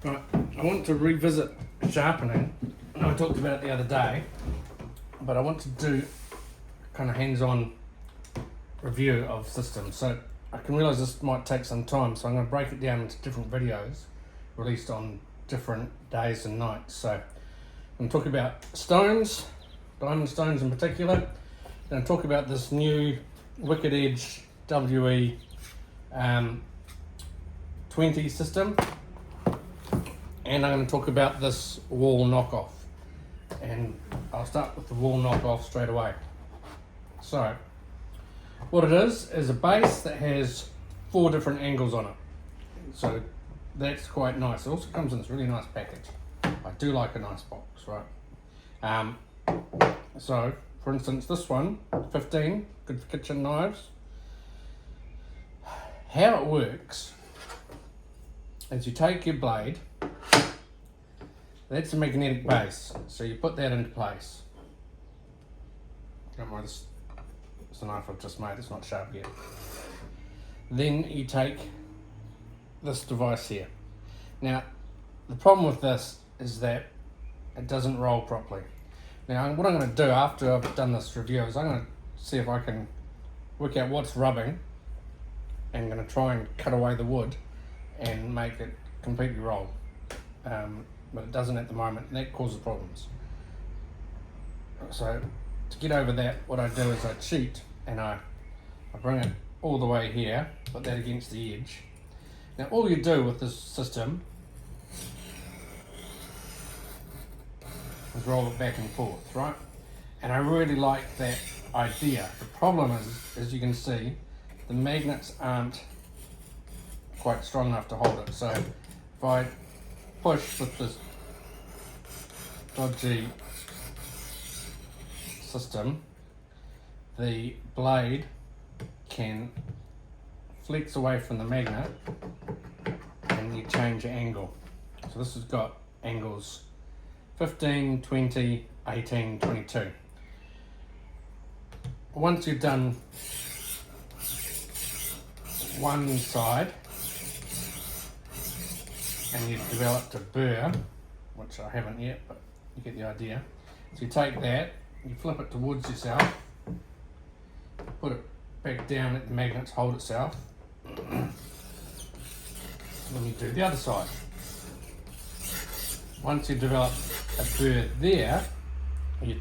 Right, I want to revisit sharpening. I know I talked about it the other day, but I want to do kind of hands-on review of systems. So I can realise this might take some time, so I'm going to break it down into different videos released on different days and nights. So I'm going to talk about stones, diamond stones in particular. I'm going to talk about this new Wicked Edge WE 20 system, and I'm going to talk about this wall knockoff, and I'll start with the wall knockoff straight away. So what it is a base that has 4 different angles on it, so that's quite nice. It also comes in this really nice package. I do like a nice box, right? So for instance, this one, 15, good for kitchen knives. How it works is you take your blade, that's a magnetic base, so you put that into place. Don't worry, this is the knife I've just made, it's not sharp yet. Then you take this device here. Now, the problem with this is that it doesn't roll properly. Now, what I'm going to do after I've done this review is I'm going to see if I can work out what's rubbing, and I'm going to try and cut away the wood and make it completely roll. But it doesn't at the moment, and that causes problems. So to get over that, what I do is I cheat and I bring it all the way here, put that against the edge. Now all you do with this system is roll it back and forth, right? And I really like that idea. The problem is, as you can see, the magnets aren't quite strong enough to hold it. So if I push with this dodgy system, the blade can flex away from the magnet and you change your angle. So this has got angles 15, 20, 18, 22. Once you've done one side and you've developed a burr, which I haven't yet, but you get the idea. So you take that, you flip it towards yourself, put it back down, let the magnets hold itself, then you do the other side. Once you've developed a burr there, you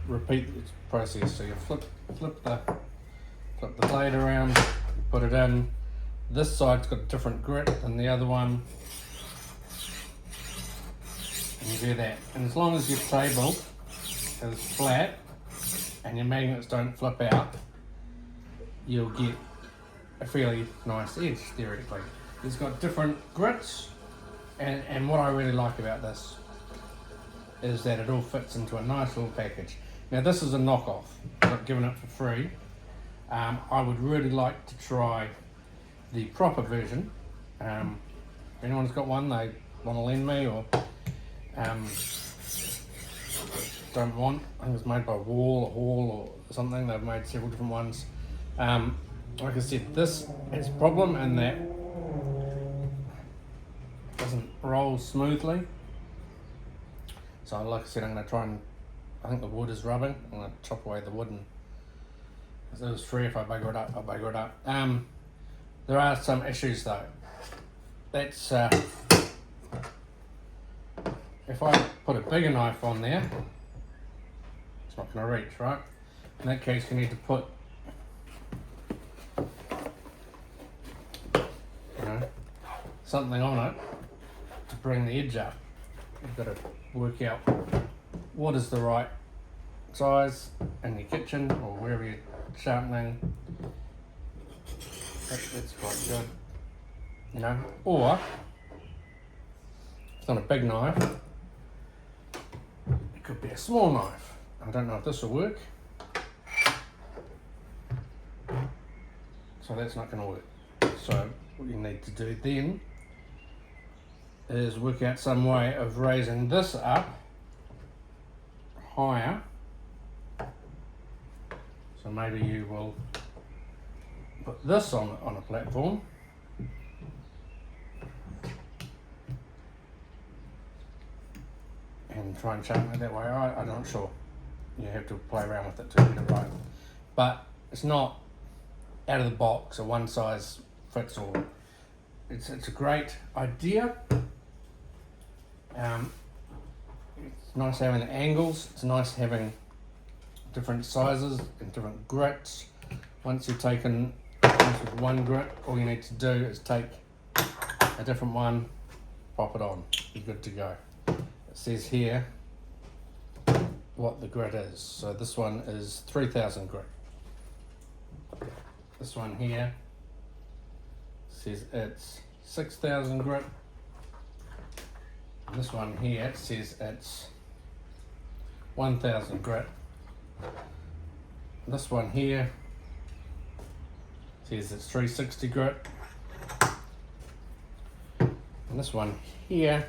repeat the process. So you flip the blade around, you put it in. This side's got a different grit than the other one. And you do that. And as long as your table is flat and your magnets don't flip out, you'll get a fairly nice edge, theoretically. It's got different grits, and what I really like about this is that it all fits into a nice little package. Now this is a knockoff, I've given it for free. I would really like to try the proper version. If anyone's got one they want to lend me, or don't want, I think it's made by Wall or Hall or something. They've made several different ones. Like I said, this has a problem in that it doesn't roll smoothly. So like I said, I'm going to try and, I think the wood is rubbing, I'm going to chop away the wood, and if it was free, if I bugger it up, I'll bugger it up. There are some issues though. That's if I put a bigger knife on there, it's not going to reach, right? In that case, you need to put, something on it to bring the edge up. You've got to work out what is the right size in your kitchen or wherever you're sharpening. That's quite good, Or if it's not a big knife, it could be a small knife. I don't know if this will work, so that's not going to work. So what you need to do then is work out some way of raising this up higher. So maybe you will put this on a platform and try and sharpen it that way. I'm not sure. You have to play around with it to get it right. But it's not out of the box, a one size fits all. It's a great idea. It's nice having the angles. It's nice having different sizes and different grits. Once you've taken with one grit, all you need to do is take a different one, pop it on. You're good to go. It says here what the grit is. So this one is 3000 grit. This one here says it's 6000 grit. And this one here says it's 1000 grit. This one here says it's 360 grit. And this one here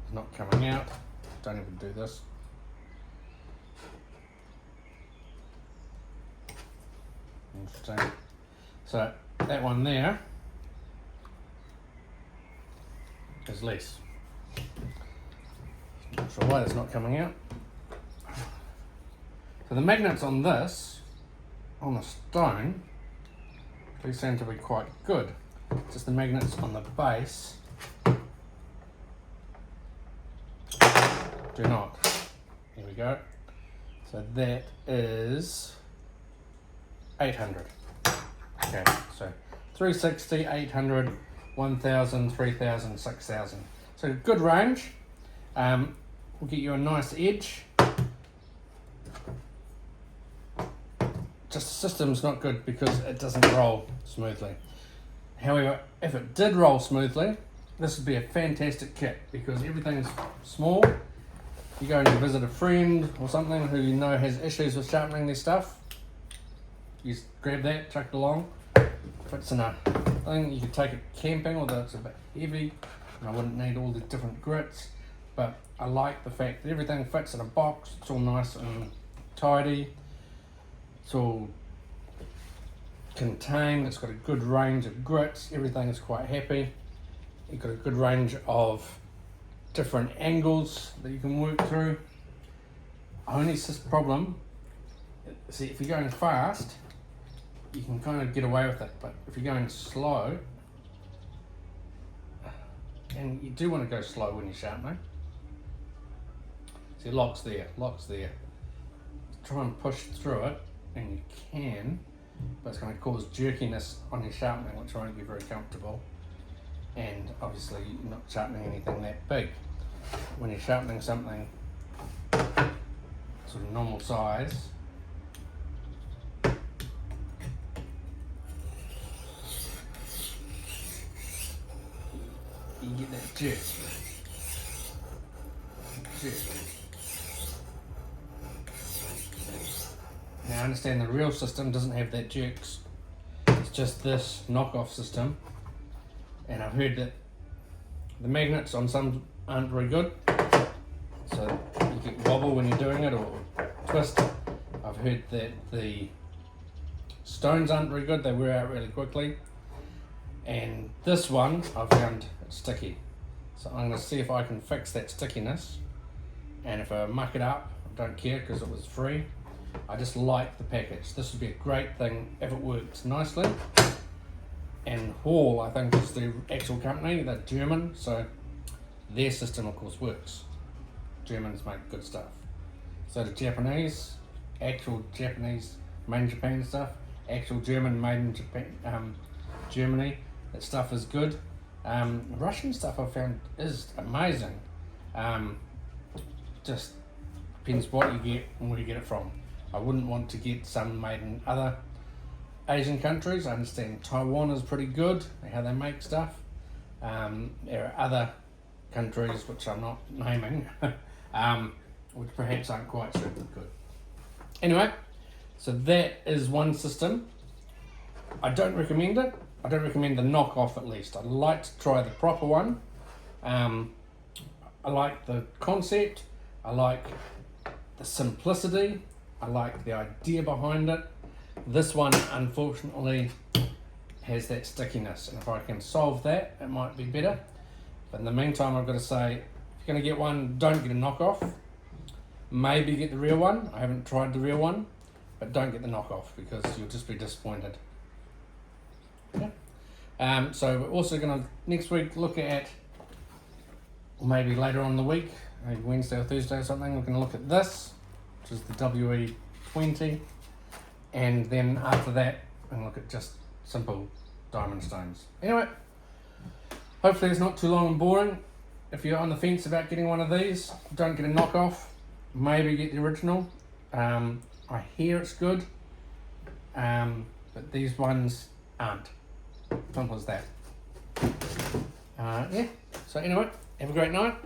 is not coming out. Don't even do this. Interesting. So that one there is less. Not sure why that's not coming out. So the magnets on this, on the stone, do seem to be quite good. Just the magnets on the base do not. Here we go. So that is 800. Okay, so 360, 800, 1000, 3000, 6000. So good range. We'll get you a nice edge. Just the system's not good because it doesn't roll smoothly. However, if it did roll smoothly, this would be a fantastic kit because everything's small. You go and you visit a friend or something who you know has issues with sharpening their stuff. You just grab that, chuck it along. Fits in a thing. You could take it camping, although it's a bit heavy and I wouldn't need all the different grits. But I like the fact that everything fits in a box. It's all nice and tidy. It's all contained. It's got a good range of grits. Everything is quite happy. You've got a good range of different angles that you can work through. Only problem, see, if you're going fast, you can kind of get away with it, but if you're going slow, and you do want to go slow when you're sharpening, see, lock's there. Try and push through it, and you can, but it's going to cause jerkiness on your sharpening, which won't be very comfortable. And obviously you're not sharpening anything that big. When you're sharpening something sort of normal size, you get that jerk. Now I understand the real system doesn't have that jerks. It's just this knockoff system. And I've heard that the magnets on some aren't very good, so you get wobble when you're doing it or twist. I've heard that the stones aren't very good, they wear out really quickly. And this one I found it's sticky. So I'm going to see if I can fix that stickiness. And if I muck it up, I don't care because it was free. I just like the package. This would be a great thing if it works nicely. And Hall, I think, is the actual company. They're German, so their system, of course, works. Germans make good stuff. So the Japanese, actual Japanese made in Japan stuff, actual German made in Japan, Germany, that stuff is good. Russian stuff I found is amazing. Just depends what you get and where you get it from. I wouldn't want to get some made in other Asian countries. I understand Taiwan is pretty good, how they make stuff. There are other countries which I'm not naming, which perhaps aren't quite so good. Anyway, so that is one system. I don't recommend it. I don't recommend the knockoff at least. I'd like to try the proper one. I like the concept. I like the simplicity. I like the idea behind it. This one, unfortunately, has that stickiness, and if I can solve that, it might be better. But in the meantime, I've got to say, if you're going to get one, don't get a knockoff. Maybe get the real one. I haven't tried the real one, but don't get the knockoff because you'll just be disappointed. Yeah. So we're also going to next week look at, or maybe later on in the week, maybe Wednesday or Thursday or something, we're going to look at this, which is the WE20, and then after that, we're going to look at just simple diamond stones. Anyway, hopefully it's not too long and boring. If you're on the fence about getting one of these, don't get a knockoff. Maybe get the original. I hear it's good, but these ones aren't. Simple as that. Yeah. So anyway, have a great night.